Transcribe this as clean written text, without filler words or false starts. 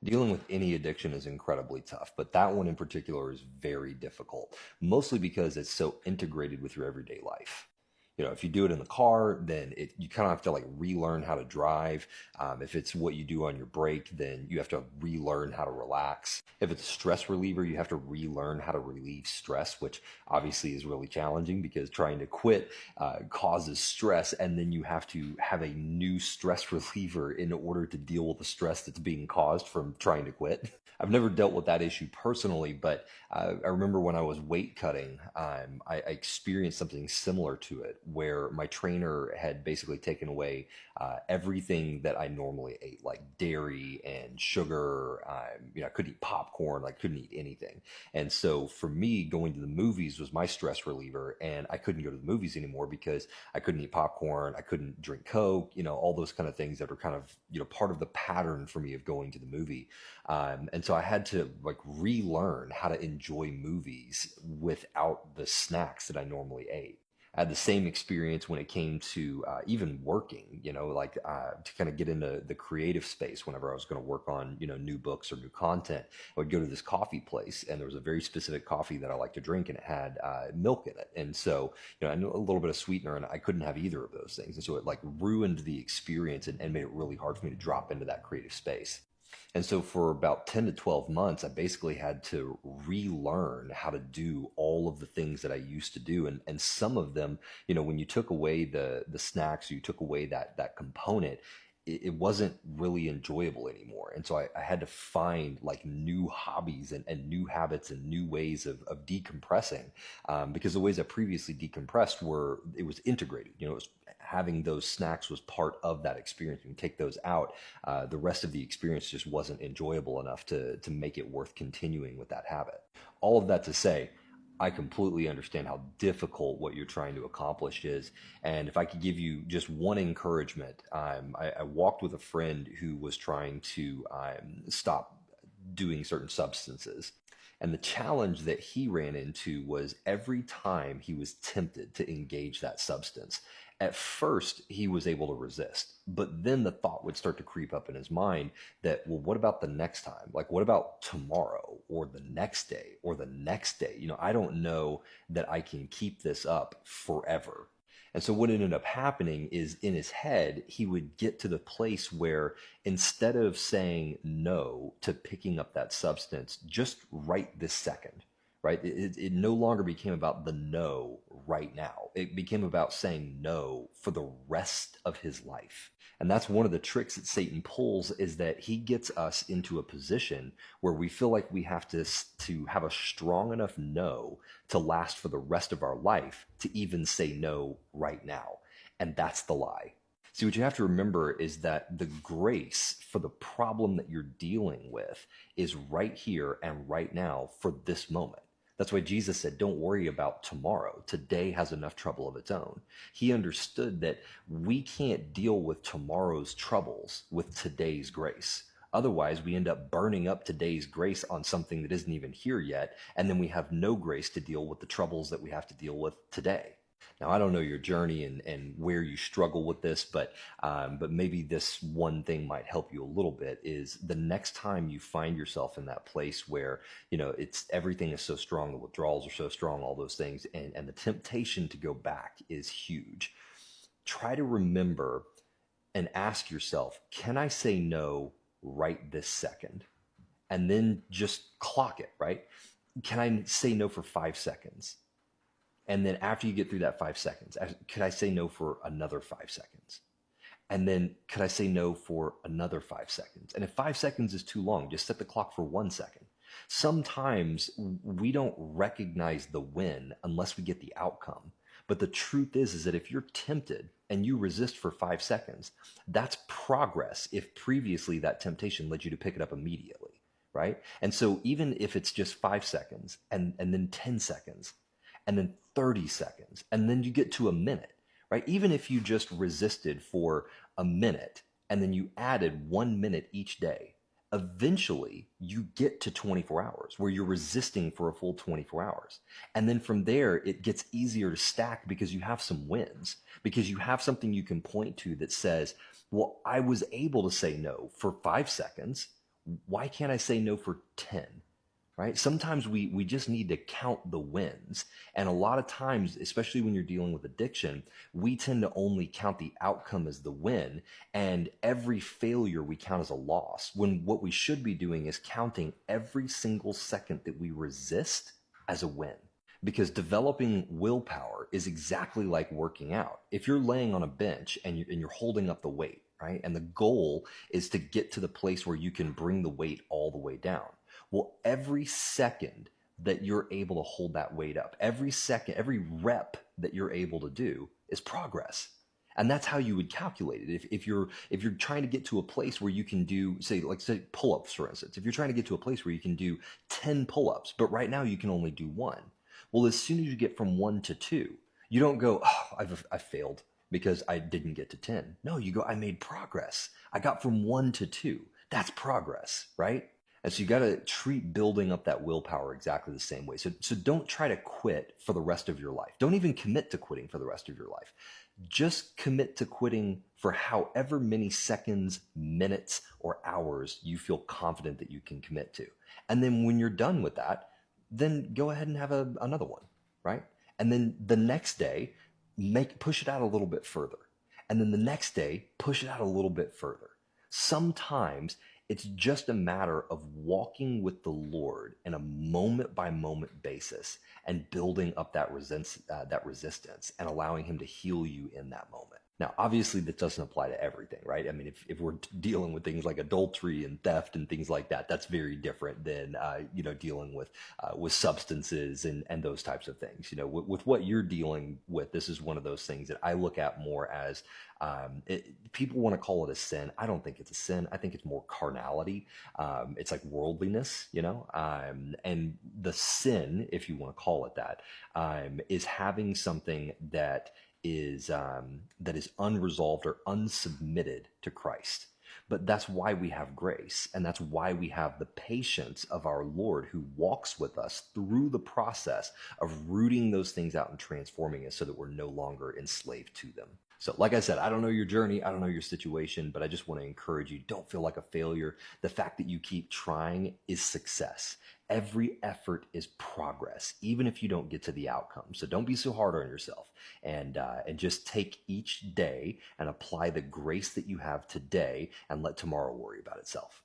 Dealing with any addiction is incredibly tough, but that one in particular is very difficult, mostly because it's so integrated with your everyday life. If you do it in the car, then you kind of have to like relearn how to drive. If it's what you do on your break, then you have to relearn how to relax. If it's a stress reliever, you have to relearn how to relieve stress, which obviously is really challenging because trying to quit causes stress, and then you have to have a new stress reliever in order to deal with the stress that's being caused from trying to quit. I've never dealt with that issue personally, but I remember when I was weight cutting, I experienced something similar to it, where my trainer had basically taken away everything that I normally ate, like dairy and sugar. I couldn't eat popcorn, I couldn't eat anything. And so for me, going to the movies was my stress reliever, and I couldn't go to the movies anymore because I couldn't eat popcorn, I couldn't drink Coke, all those kind of things that are kind of, part of the pattern for me of going to the movie. And so I had to like relearn how to enjoy movies without the snacks that I normally ate. I had the same experience when it came to even working, like to kind of get into the creative space whenever I was going to work on, new books or new content. I would go to this coffee place, and there was a very specific coffee that I like to drink, and it had milk in it. And so, I knew a little bit of sweetener, and I couldn't have either of those things. And so it like ruined the experience and made it really hard for me to drop into that creative space. And so for about 10 to 12 months, I basically had to relearn how to do all of the things that I used to do. And some of them, when you took away the snacks, or you took away that component, it wasn't really enjoyable anymore. And so I had to find like new hobbies and new habits and new ways of decompressing, because the ways I previously decompressed it was integrated. It was having those snacks was part of that experience. You can take those out, the rest of the experience just wasn't enjoyable enough to make it worth continuing with that habit. All of that to say, I completely understand how difficult what you're trying to accomplish is. And if I could give you just one encouragement, I walked with a friend who was trying to stop doing certain substances. And the challenge that he ran into was every time he was tempted to engage that substance, at first he was able to resist, but then the thought would start to creep up in his mind that, well, what about the next time? Like, what about tomorrow or the next day or the next day? I don't know that I can keep this up forever. And so what ended up happening is in his head, he would get to the place where instead of saying no to picking up that substance just right this second, right? It no longer became about the no right now. It became about saying no for the rest of his life. And that's one of the tricks that Satan pulls, is that he gets us into a position where we feel like we have to have a strong enough no to last for the rest of our life to even say no right now. And that's the lie. See, what you have to remember is that the grace for the problem that you're dealing with is right here and right now for this moment. That's why Jesus said, don't worry about tomorrow. Today has enough trouble of its own. He understood that we can't deal with tomorrow's troubles with today's grace. Otherwise, we end up burning up today's grace on something that isn't even here yet, and then we have no grace to deal with the troubles that we have to deal with today. Now, I don't know your journey and where you struggle with this, but maybe this one thing might help you a little bit. Is the next time you find yourself in that place where it's everything is so strong, the withdrawals are so strong, all those things, and the temptation to go back is huge. Try to remember and ask yourself, can I say no right this second? And then just clock it, right? Can I say no for 5 seconds? And then after you get through that 5 seconds, could I say no for another 5 seconds? And then could I say no for another 5 seconds? And if 5 seconds is too long, just set the clock for 1 second. Sometimes we don't recognize the win unless we get the outcome. But the truth is that if you're tempted and you resist for 5 seconds, that's progress if previously that temptation led you to pick it up immediately, right? And so even if it's just 5 seconds and then 10 seconds, and then 30 seconds, and then you get to a minute, right? Even if you just resisted for a minute and then you added 1 minute each day, eventually you get to 24 hours where you're resisting for a full 24 hours. And then from there, it gets easier to stack because you have some wins, because you have something you can point to that says, well, I was able to say no for 5 seconds Why can't I say no for 10? Right? Sometimes we just need to count the wins. And a lot of times, especially when you're dealing with addiction, we tend to only count the outcome as the win, and every failure we count as a loss. When what we should be doing is counting every single second that we resist as a win. Because developing willpower is exactly like working out. If you're laying on a bench and you're holding up the weight, right? And the goal is to get to the place where you can bring the weight all the way down. Well, every second that you're able to hold that weight up, every second, every rep that you're able to do is progress. And that's how you would calculate it. If you're trying to get to a place where you can do, say pull-ups, for instance, if you're trying to get to a place where you can do 10 pull-ups, but right now you can only do one. Well, as soon as you get from one to two, you don't go, oh, I've failed because I didn't get to 10. No, you go, I made progress. I got from one to two. That's progress, right? And so you got to treat building up that willpower exactly the same way. So don't try to quit for the rest of your life. Don't even commit to quitting for the rest of your life. Just commit to quitting for however many seconds, minutes, or hours you feel confident that you can commit to. And then when you're done with that, then go ahead and have another one, right? And then the next day, push it out a little bit further. And then the next day, push it out a little bit further. Sometimes it's just a matter of walking with the Lord in a moment by moment basis and building up that resistance and allowing Him to heal you in that moment. Now, obviously, that doesn't apply to everything, right? I mean, if we're dealing with things like adultery and theft and things like that, that's very different than dealing with substances and those types of things. With what you're dealing with, this is one of those things that I look at more as people want to call it a sin. I don't think it's a sin. I think it's more carnality. It's like worldliness, and the sin, if you want to call it that, is having something that is unresolved or unsubmitted to Christ. But that's why we have grace, and that's why we have the patience of our Lord who walks with us through the process of rooting those things out and transforming us so that we're no longer enslaved to them. So like I said, I don't know your journey, I don't know your situation, but I just want to encourage you, don't feel like a failure. The fact that you keep trying is success. Every effort is progress, even if you don't get to the outcome. So don't be so hard on yourself, and just take each day and apply the grace that you have today and let tomorrow worry about itself.